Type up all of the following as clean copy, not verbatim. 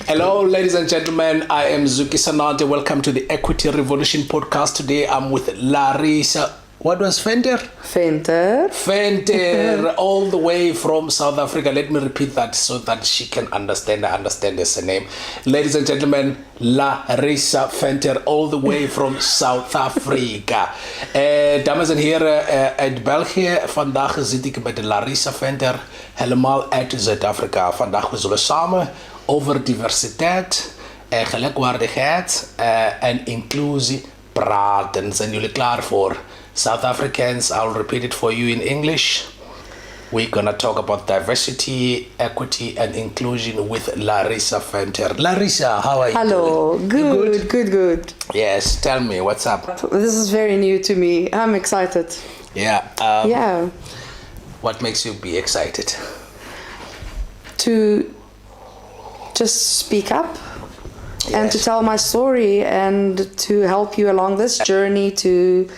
Hello, ladies and gentlemen. I am Zuki Sanante. Welcome to the Equity Revolution podcast. Today I'm with Larissa. What was Venter? Venter, all the way from South Africa. Let me repeat that so that she can understand. I understand there's a name. Ladies and gentlemen, Larissa Venter, all the way from South Africa. Dames en heren, uit België. Vandaag zit ik met Larissa Venter, helemaal uit Zuid-Afrika. Vandaag we zullen samen over diversiteit en gelijkwaardigheid en inclusie praten. Zijn jullie klaar voor? South Africans, I'll repeat it for you in English. We're gonna talk about diversity, equity, and inclusion with Larissa Venter. Larissa, how are you? Hello, doing? good. Yes, tell me, what's up? This is very new to me. I'm excited. Yeah. Yeah. What makes you be excited? To just speak up and to tell my story and to help you along this journey to...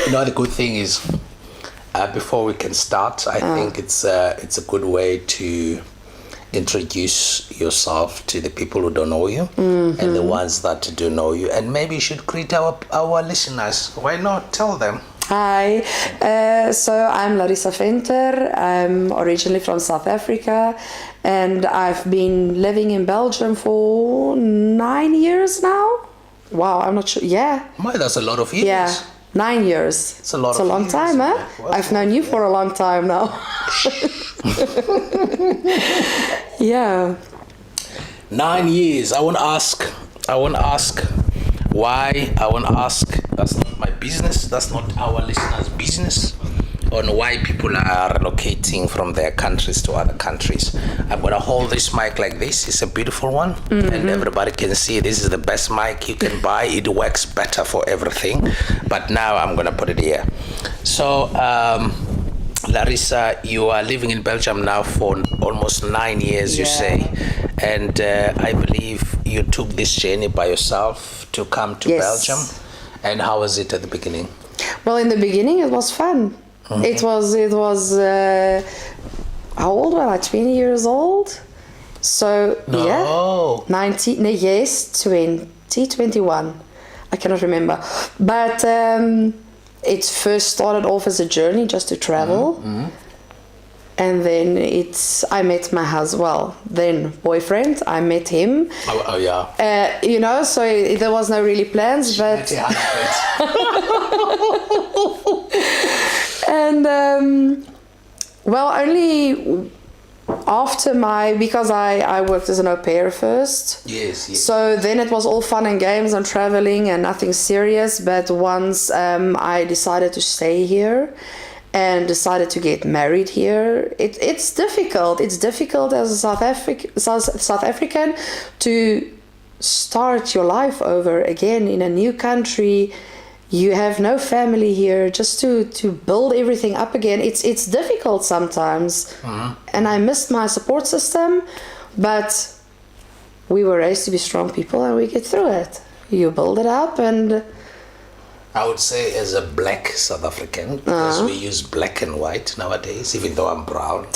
You know, the good thing is, before we can start, I think it's a good way to introduce yourself to the people who don't know you and the ones that do know you. And maybe you should greet our listeners. Why not? Tell them. Hi, so I'm Larissa Venter. I'm originally from South Africa and I've been living in Belgium for 9 years now. Wow, I'm not sure. Yeah. My, that's a lot of years. Yeah. 9 years. It's a lot. It's a long time, huh? Well, I've known you for a long time now. Yeah. 9 years. I want to ask why. I want to ask. That's not my business. That's not our listeners' business. On why people are relocating from their countries to other countries. I'm gonna hold this mic like this. It's a beautiful one, and everybody can see this is the best mic you can buy. It works better for everything. But now I'm gonna put it here. So, Larissa, you are living in Belgium now for almost 9 years, you say, and I believe you took this journey by yourself to come to Belgium. And how was it at the beginning? Well, in the beginning, it was fun. It was. How old was I? 20 years old. So No. 19. No, yes, 21. I cannot remember. But it first started off as a journey just to travel, and then I met my husband. Well, then boyfriend. I met him. Oh yeah. You know, so there was no really plans, but. And well, only after because I worked as an au pair first. Yes. So then it was all fun and games and traveling and nothing serious. But once I decided to stay here and decided to get married here, it's difficult. It's difficult as a South African to start your life over again in a new country. You have no family here, just to build everything up again. It's difficult sometimes. And I missed my support system, but we were raised to be strong people and we get through it. You build it up. And I would say, as a black South African, because we use black and white nowadays, even though I'm brown,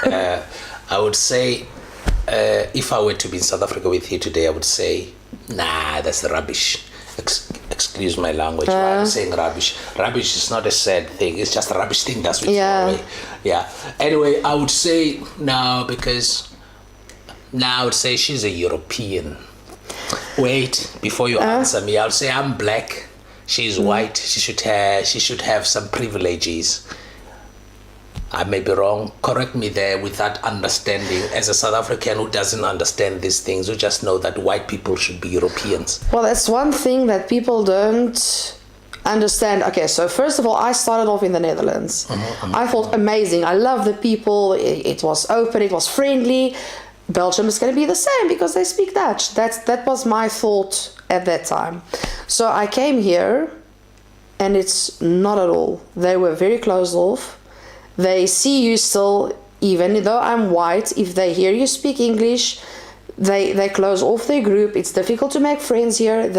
I would say, if I were to be in South Africa with you today, I would say, nah, that's the rubbish. Excuse my language, why I'm saying rubbish. Rubbish is not a sad thing, it's just a rubbish thing, that's what away. Yeah. Anyway, I would say now, because now I would say she's a European. Wait, before you answer me, I'll say I'm black, she's white, she should have some privileges. I may be wrong, correct me there with that understanding as a South African who doesn't understand these things, who just know that white people should be Europeans. Well, that's one thing that people don't understand. Okay, so first of all, I started off in the Netherlands. I thought amazing. I love the people. It was open, it was friendly. Belgium is going to be the same because they speak Dutch. That was my thought at that time. So I came here and it's not at all. They were very closed off. They see you still, even though I'm white, if they hear you speak English, they close off their group. It's difficult to make friends here.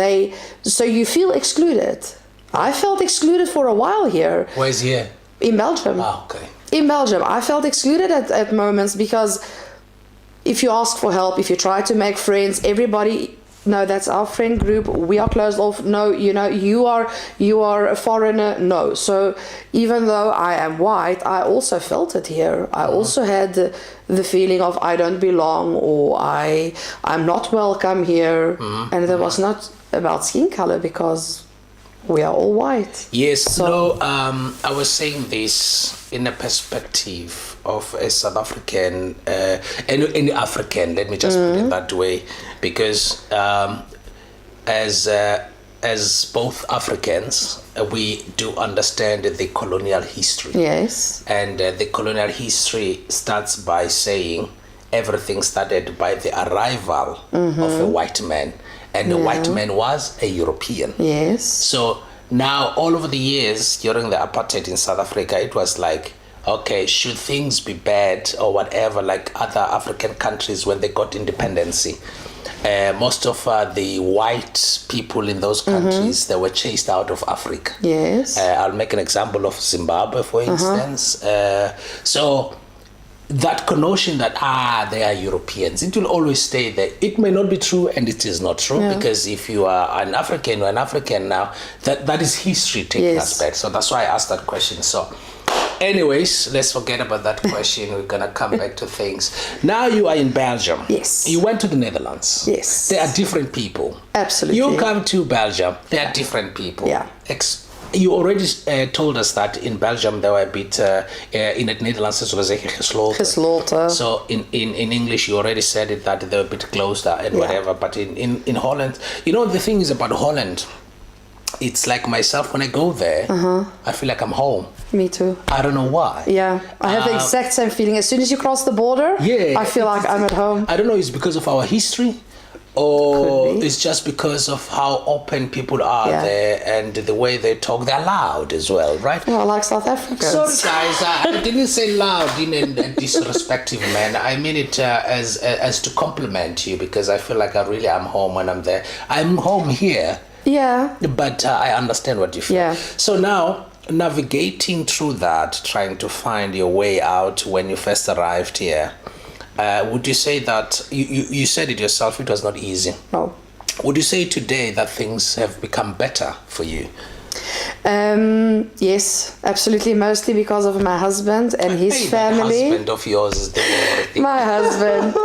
So you feel excluded. I felt excluded for a while here. Where's here? In Belgium. Ah, okay. In Belgium, I felt excluded at moments because if you ask for help, if you try to make friends, everybody, no, that's our friend group, we are closed off, no, you are a foreigner, no. So even though I am white, I also felt it here. I also had the feeling of I don't belong, or I'm not welcome here. And that was not about skin color, because we are all white. Yes, so I was saying this in a perspective of a South African, any African, let me just put it that way, because as both Africans, we do understand the colonial history. Yes. And the colonial history starts by saying everything started by the arrival of a white man. And the white man was a European. Yes. So now, all over the years during the apartheid in South Africa, it was like, okay, should things be bad or whatever, like other African countries when they got independency, most of the white people in those countries, they were chased out of Africa. Yes. I'll make an example of Zimbabwe, for instance. So that connotation that they are Europeans, it will always stay there. It may not be true, and it is not true, because if you are an African, you're an African now. That is history taking us back. So that's why I asked that question. So anyways, let's forget about that question. We're gonna come back to things. Now you are in Belgium. Yes. You went to the Netherlands. Yes. They are different people. Absolutely. You come to Belgium. They are different people. Yeah. You already told us that in Belgium they were a bit, in the Netherlands zullen we zeggen gesloten. Gesloten. So in English you already said it, that they're a bit closed and whatever, but in Holland, the thing is about Holland, it's like myself, when I go there, I feel like I'm home. Me too. I don't know why. Yeah, I have the exact same feeling. As soon as you cross the border, I feel like I'm at home. I don't know, it's because of our history, or it's just because of how open people are there, and the way they talk. They're loud as well, right? Well, like South Africans. Sorry guys, I didn't say loud in a disrespectful manner. I mean it as to compliment you, because I feel like I really am home when I'm there. I'm home here. Yeah. But I understand what you feel. Yeah. So now, navigating through that, trying to find your way out when you first arrived here, would you say that, you said it yourself, it was not easy. No. Would you say today that things have become better for you? Yes, absolutely, mostly because of my husband and his family. The husband of yours is doing everything. My husband.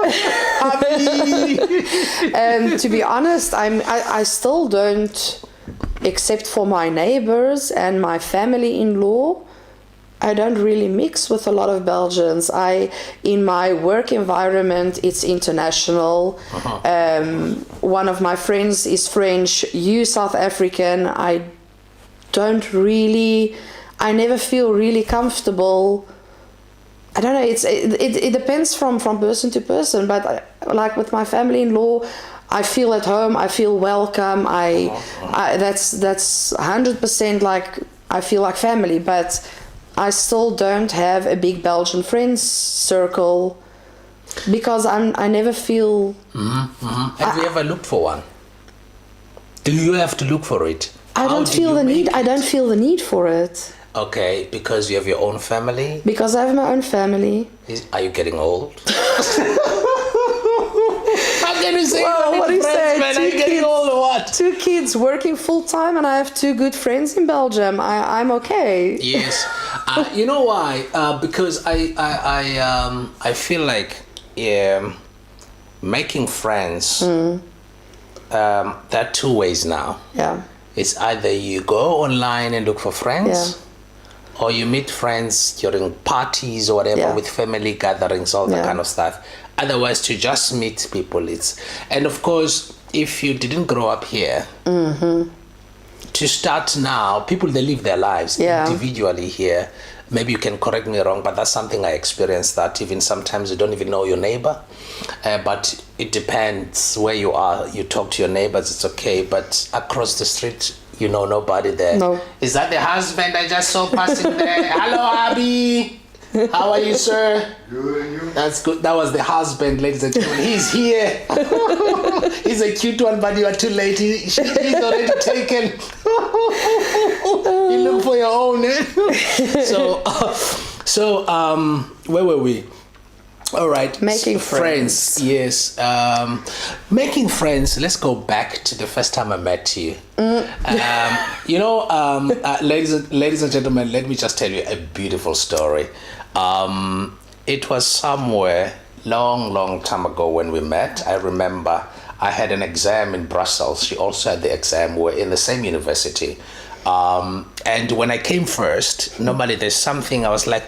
And to be honest, I still don't, except for my neighbors and my family-in-law, I don't really mix with a lot of Belgians. In my work environment, it's international. One of my friends is French, you South African. I never feel really comfortable. I don't know, it depends from person to person, but like with my family-in-law, I feel at home, I feel welcome, that's 100% like, I feel like family, but I still don't have a big Belgian friends circle, because I never feel... Have you ever looked for one? Do you have to look for it? I don't feel the need for it. Okay, because you have your own family? Because I have my own family. Are you getting old? How can you say what do you say? Are you getting old or what? 2 kids working full time, and I have 2 good friends in Belgium. I'm okay. Yes. You know why? Because I feel like making friends, there are 2 ways now. Yeah. It's either you go online and look for friends, or you meet friends during parties or whatever, with family gatherings, all that kind of stuff. Otherwise, to just meet people, and of course, if you didn't grow up here, to start now, people, they live their lives individually here. Maybe you can correct me wrong, but that's something I experienced, that even sometimes you don't even know your neighbor. But it depends where you are. You talk to your neighbors, it's okay. But across the street, you know nobody there. No. Is that the husband I just saw passing there? Hello, Abby. How are you, sir? Good, and you? That's good. That was the husband, ladies and gentlemen. He's here. He's a cute one, but you are too late. He's already taken. You look for your own, eh? So, where were we? All right. Making friends. Yes. Making friends. Let's go back to the first time I met you. Ladies and gentlemen, let me just tell you a beautiful story. It was somewhere long time ago when we met. I remember I had an exam in Brussels. She also had the exam. We're in the same university. And when I came first, normally there's something I was like,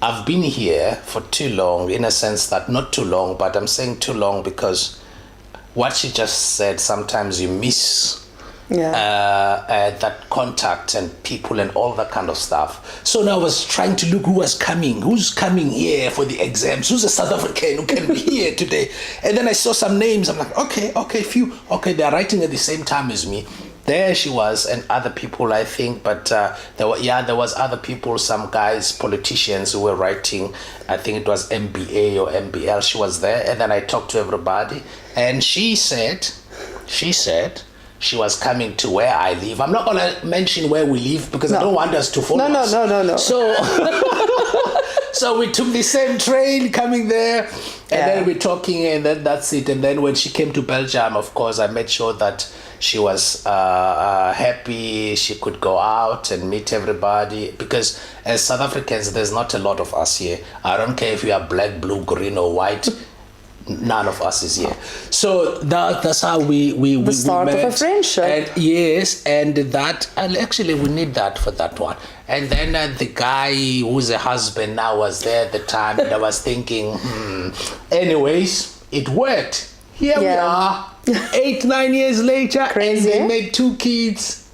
I've been here for too long, in a sense that not too long, but I'm saying too long because what she just said, sometimes you miss that contact and people and all that kind of stuff. So now I was trying to look who's coming here for the exams, who's a South African who can be here today. And then I saw some names. I'm like, okay, they're writing at the same time as me. There she was, and other people, I think, but there was other people, some guys, politicians who were writing. I think it was MBA or MBL. She was there, and then I talked to everybody, and she said she was coming to where I live. I'm not gonna mention where we live because I don't want us to follow. No. So we took the same train coming there, and then we're talking, and then that's it. And then when she came to Belgium, of course, I made sure that she was happy. She could go out and meet everybody, because as South Africans, there's not a lot of us here. I don't care if you are black, blue, green, or white. None of us is here. So that's how we start met. of a friendship. And yes, and actually we need that for that one. And then the guy who's a husband now was there at the time, and I was thinking, anyways, it worked. Here we are, 8-9 years later. Crazy. And they made 2 kids.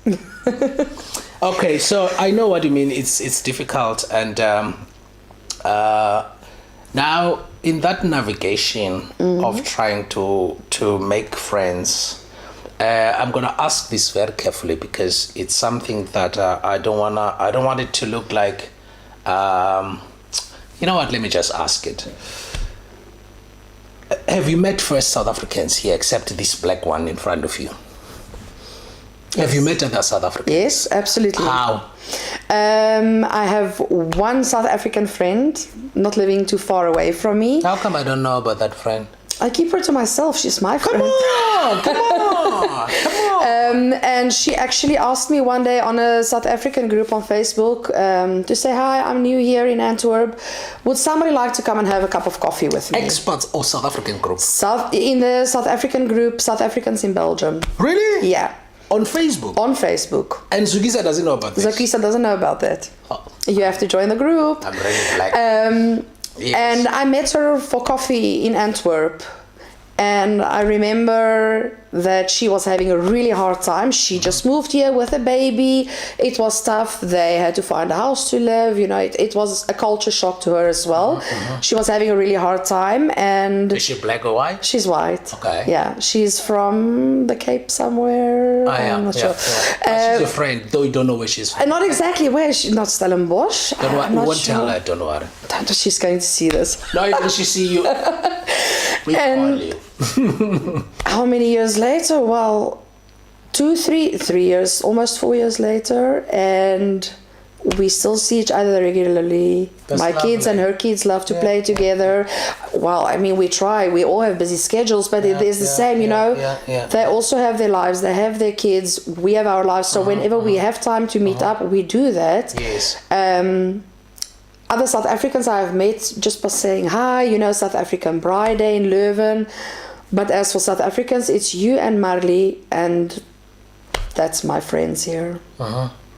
Okay, so I know what you mean. It's difficult, and now in that navigation of trying to make friends, I'm gonna ask this very carefully, because it's something that I don't want it to look like. You know what? Let me just ask it. Have you met first South Africans here, except this black one in front of you? Yes. Have you met other South Africans? Yes, absolutely. How? I have one South African friend, not living too far away from me. How come I don't know about that friend? I keep her to myself. She's my friend. Come on. And she actually asked me one day on a South African group on Facebook to say, hi, I'm new here in Antwerp. Would somebody like to come and have a cup of coffee with me? Expats or South African group? In the South African group, South Africans in Belgium. Really? Yeah. On Facebook? On Facebook. And Zugisa doesn't know about this? Zugisa doesn't know about that. Oh. You have to join the group. I'm really black. Yes. And I met her for coffee in Antwerp. And I remember that she was having a really hard time. She just moved here with a baby. It was tough. They had to find a house to live. You know, it was a culture shock to her as well. She was having a really hard time. And is she black or white? She's white. Okay. Yeah, she's from the Cape somewhere. I'm not sure. She's your friend, though you don't know where she's from. Not exactly where. She's not Stellenbosch. Won't tell her. Don't worry. She's going to see this. No, when she see you, we call you. How many years later? Well, 3 years, almost 4 years later, and we still see each other regularly. That's My lovely. kids and her kids love to play together. Well, I mean, we try. We all have busy schedules, but it is the same, you know. They also have their lives. They have their kids. We have our lives. So whenever we have time to meet up, we do that. Yes. Other South Africans I have met just by saying hi, you know, South African Bride Day in Leuven. But as for South Africans, it's you and Marley, and that's my friends here.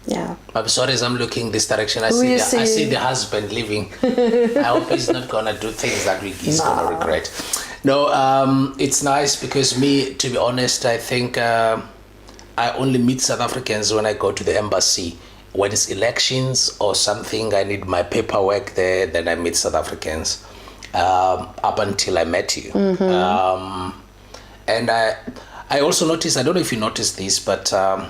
Yeah. I'm sorry as I'm looking this direction. I see the husband leaving. I hope he's not gonna do things that he's gonna regret. No, it's nice because me, to be honest, I think I only meet South Africans when I go to the embassy. When it's elections or something, I need my paperwork there, then I meet South Africans. Up until I met you. And I also noticed, I don't know if you noticed this, but I'm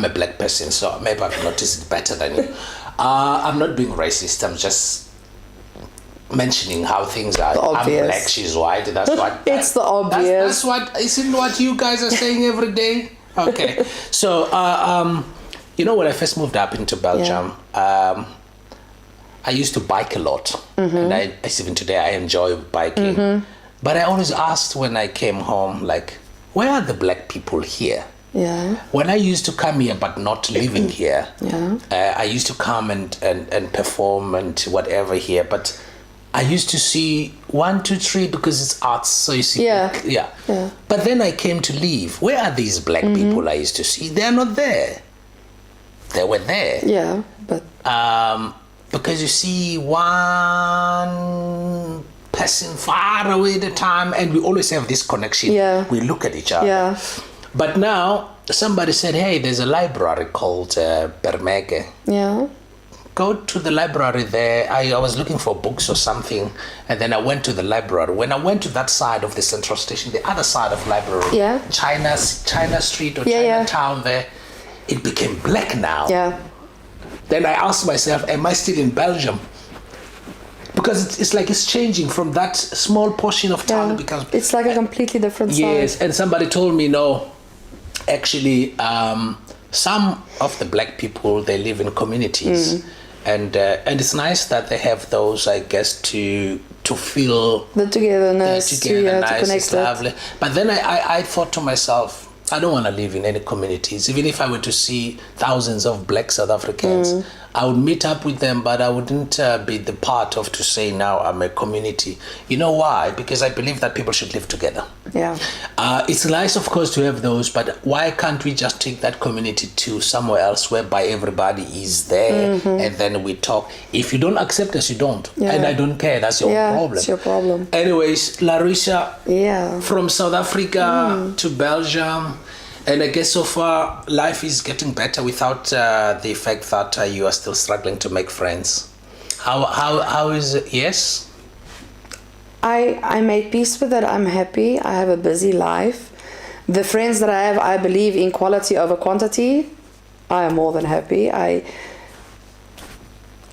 a black person, so maybe I've noticed it better than you. I'm not being racist, I'm just mentioning how things are. I'm black, she's white, that's what... It's the obvious. Isn't what you guys are saying every day? Okay, so You know, when I first moved up into Belgium, I used to bike a lot. And even today, I enjoy biking. But I always asked when I came home, like, where are the black people here? Yeah. When I used to come here but not living here, I used to come and perform and whatever here, but I used to see 1, 2, 3 because it's arts, so you see. Yeah. But then I came to leave. Where are these black people I used to see? They are not there. They were there. Yeah, but because you see one person far away at a time, and we always have this connection. Yeah. We look at each other. Yeah. But now somebody said, hey, there's a library called Bermege. Yeah. Go to the library there. I was looking for books or something, and then I went to the library. When I went to that side of the central station, the other side of library, China Street or Chinatown there, it became black now. Yeah. Then I asked myself, am I still in Belgium? Because it's like it's changing from that small portion of town. It becomes, it's like a completely different side. Yes, and somebody told me, no, actually, some of the black people, they live in communities. And it's nice that they have those, I guess, to feel the togetherness, nice, to connect lovely. But then I thought to myself, I don't want to live in any communities. Even if I were to see thousands of black South Africans, I would meet up with them, but I wouldn't be the part of to say now I'm a community. You know why? Because I believe that people should live together. Yeah. It's nice, of course, to have those, but why can't we just take that community to somewhere else whereby everybody is there and then we talk? If you don't accept us, you don't. And I don't care. That's your problem. It's your problem. Anyways, Larissa, from South Africa to Belgium, and I guess so far life is getting better without the fact that you are still struggling to make friends. How is it? Yes? I made peace with it. I'm happy. I have a busy life. The friends that I have, I believe in quality over quantity. I am more than happy.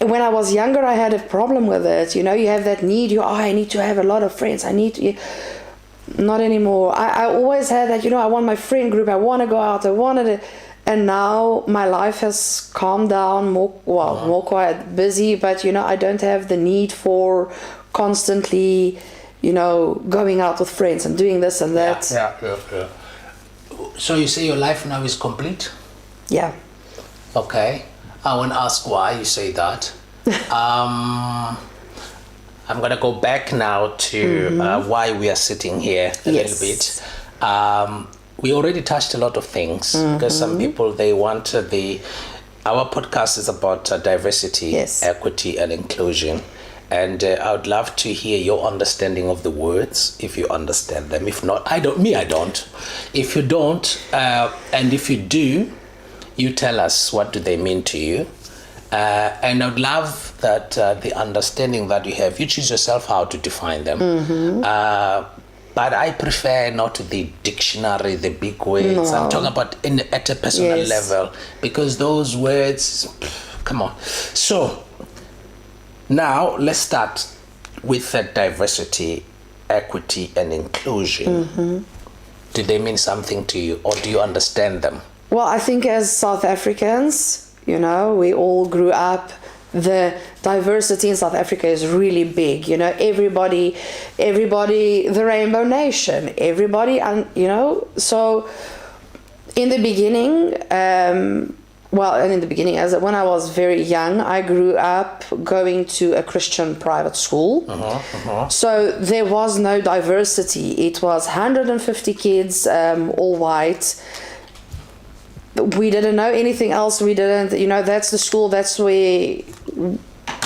When I was younger, I had a problem with it. You know, you have that need. I need to have a lot of friends. Not anymore. I always had that, I want my friend group. I want to go out. I wanted it. And now my life has calmed down, more quiet, busy. But, I don't have the need for constantly, going out with friends and doing this and that. Yeah. So you say your life now is complete? Yeah. Okay. I want to ask why you say that. I'm going to go back now to why we are sitting here a little bit. We already touched a lot of things because some people, they want our podcast is about diversity, equity and inclusion. And I would love to hear your understanding of the words, if you understand them. If not, I don't. If you don't, and if you do, you tell us what do they mean to you. And I would love that the understanding that you have, you choose yourself how to define them. But I prefer not the dictionary, the big words. I'm talking about at a personal level, because those words, come on. So now let's start with diversity, equity, and inclusion. Do they mean something to you, or do you understand them? Well, I think as South Africans, we all grew up. The diversity in South Africa is really big. Everybody, the Rainbow Nation, everybody, and So, in the beginning, when I was very young, I grew up going to a Christian private school. So there was no diversity. It was 150 kids, all white. We didn't know anything else. We didn't, that's the school, that's where,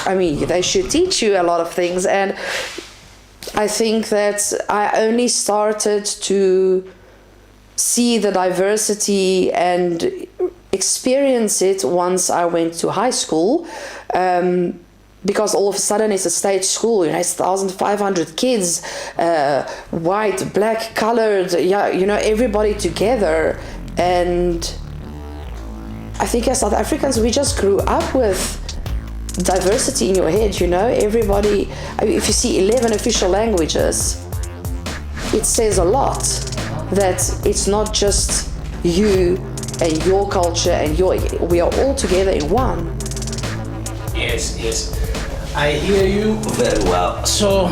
they should teach you a lot of things. And I think that I only started to see the diversity and experience it once I went to high school. Because all of a sudden it's a state school, it's 1,500 kids, white, black, colored, everybody together. And I think as South Africans, we just grew up with diversity in your head, everybody. If you see 11 official languages, it says a lot that it's not just you and your culture and we are all together in one. Yes, yes. I hear you very well. So